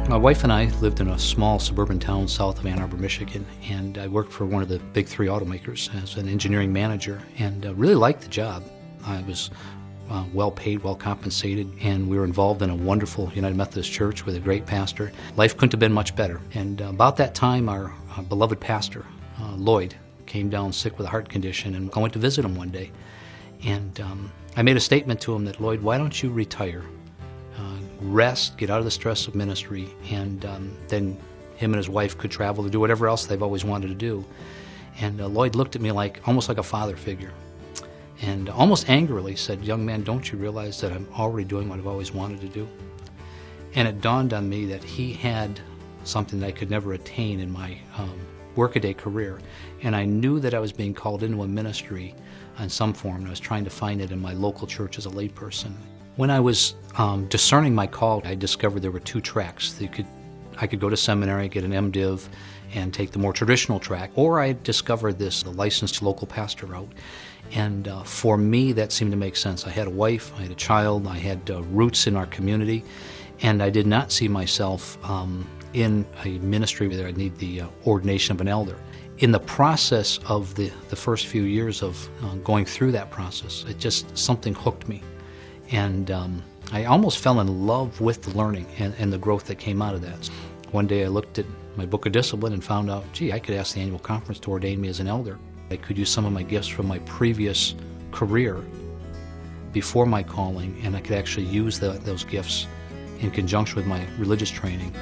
My wife and I lived in a small suburban town south of Ann Arbor, Michigan, and I worked for one of the big three automakers as an engineering manager, and really liked the job. I was well paid, well compensated, and we were involved in a wonderful United Methodist church with a great pastor. Life couldn't have been much better. And about that time, our beloved pastor, Lloyd, came down sick with a heart condition, and I went to visit him one day. And I made a statement to him that, Lloyd, why don't you retire? Rest, get out of the stress of ministry, and then him and his wife could travel to do whatever else they've always wanted to do. And Lloyd looked at me almost like a father figure, and almost angrily said, young man, don't you realize that I'm already doing what I've always wanted to do? And it dawned on me that he had something that I could never attain in my workaday career, and I knew that I was being called into a ministry in some form, and I was trying to find it in my local church as a layperson. When I was discerning my call, I discovered there were two tracks. I could go to seminary, get an MDiv, and take the more traditional track, or I discovered the licensed local pastor route. And for me, that seemed to make sense. I had a wife, I had a child, I had roots in our community, and I did not see myself in a ministry where I'd need the ordination of an elder. In the process of the first few years of going through that process, something hooked me. And I almost fell in love with the learning and the growth that came out of that. One day I looked at my book of discipline and found out, gee, I could ask the annual conference to ordain me as an elder. I could use some of my gifts from my previous career before my calling, and I could actually use those gifts in conjunction with my religious training.